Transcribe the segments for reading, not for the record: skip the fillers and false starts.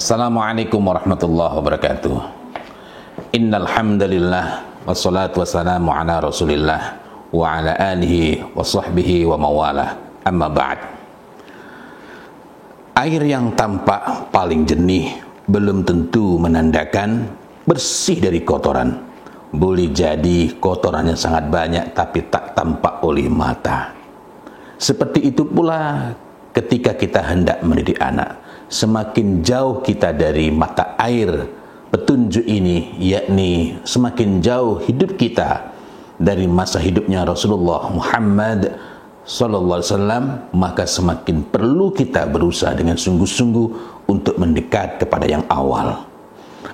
Assalamualaikum warahmatullahi wabarakatuh. Innal hamdalillah wassalatu wassalamu ala Rasulillah wa ala alihi wa sahbihi wa mawalah. Amma ba'd. Air yang tampak paling jernih belum tentu menandakan bersih dari kotoran. Boleh jadi kotorannya sangat banyak tapi tak tampak oleh mata. Seperti itu pula ketika kita hendak mendidik anak. Semakin jauh kita dari mata air petunjuk ini, yakni semakin jauh hidup kita dari masa hidupnya Rasulullah Muhammad sallallahu alaihi wasallam, maka semakin perlu kita berusaha dengan sungguh-sungguh untuk mendekat kepada yang awal.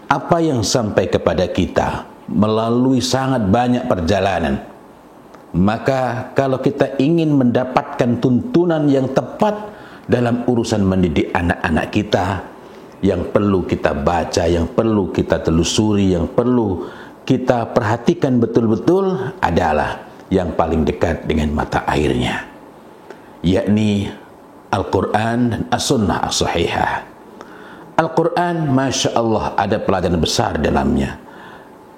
Apa yang sampai kepada kita melalui sangat banyak perjalanan, maka kalau kita ingin mendapatkan tuntunan yang tepat dalam urusan mendidik anak-anak kita, yang perlu kita baca, yang perlu kita telusuri, yang perlu kita perhatikan betul-betul adalah yang paling dekat dengan mata airnya, yakni Al-Quran dan As-Sunnah As-Sahihah. Al-Quran, Masya Allah, ada pelajaran besar dalamnya.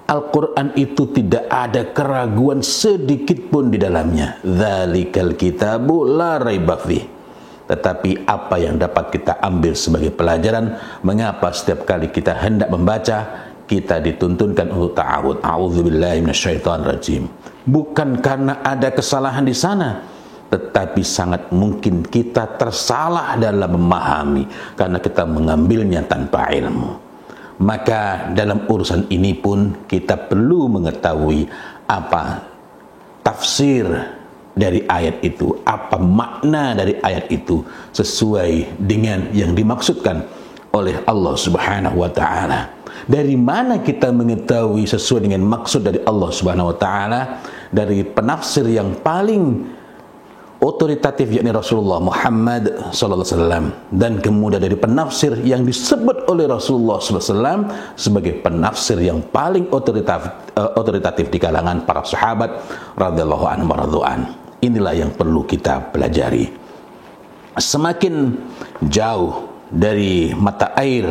Al-Quran itu tidak ada keraguan sedikit pun di dalamnya. Dzalikal kitabu la raiba fih. Tetapi apa yang dapat kita ambil sebagai pelajaran, mengapa setiap kali kita hendak membaca, kita dituntunkan untuk ta'awud. A'udzubillahi minasyaitonirrajim. Bukan karena ada kesalahan di sana, tetapi sangat mungkin kita tersalah dalam memahami karena kita mengambilnya tanpa ilmu. Maka dalam urusan ini pun kita perlu mengetahui apa tafsir dari ayat itu, apa makna dari ayat itu sesuai dengan yang dimaksudkan oleh Allah Subhanahu wa taala. Dari mana kita mengetahui sesuai dengan maksud dari Allah Subhanahu wa taala? Dari penafsir yang paling otoritatif, yakni Rasulullah Muhammad sallallahu alaihi wasallam, dan kemudian dari penafsir yang disebut oleh Rasulullah sallallahu alaihi wasallam sebagai penafsir yang paling otoritatif di kalangan para sahabat radhiyallahu anhum wa radhu'an. Inilah yang perlu kita pelajari. Semakin jauh dari mata air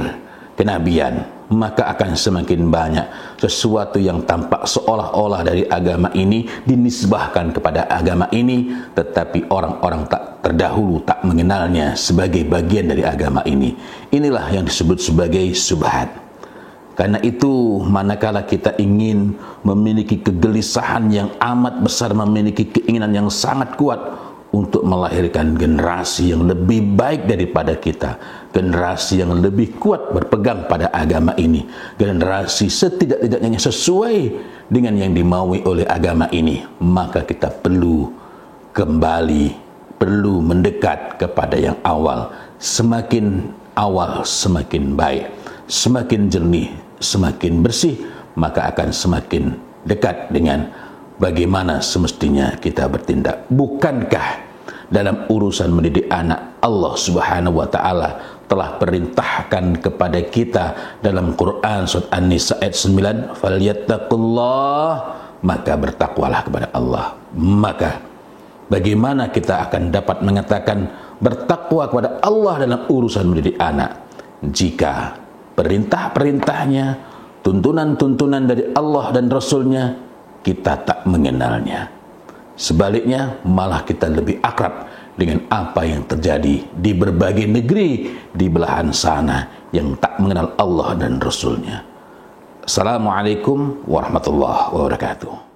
kenabian, maka akan semakin banyak sesuatu yang tampak seolah-olah dari agama ini dinisbahkan kepada agama ini, tetapi orang-orang tak terdahulu tak mengenalnya sebagai bagian dari agama ini. Inilah yang disebut sebagai syubhat. Karena itu, manakala kita ingin memiliki kegelisahan yang amat besar, memiliki keinginan yang sangat kuat untuk melahirkan generasi yang lebih baik daripada kita, generasi yang lebih kuat berpegang pada agama ini, generasi setidak-tidaknya sesuai dengan yang dimaui oleh agama ini, maka kita perlu kembali, perlu mendekat kepada yang awal. Semakin awal semakin baik, semakin jernih, semakin bersih, maka akan semakin dekat dengan bagaimana semestinya kita bertindak. Bukankah dalam urusan mendidik anak, Allah Subhanahu wa taala telah perintahkan kepada kita dalam Quran surat An-Nisa ayat 9, "Falyattaqullah", maka bertakwalah kepada Allah. Maka bagaimana kita akan dapat mengatakan bertakwa kepada Allah dalam urusan mendidik anak jika perintah-perintahnya, tuntunan-tuntunan dari Allah dan Rasulnya kita tak mengenalnya? Sebaliknya, malah kita lebih akrab dengan apa yang terjadi di berbagai negeri di belahan sana yang tak mengenal Allah dan Rasulnya. Assalamualaikum warahmatullahi wabarakatuh.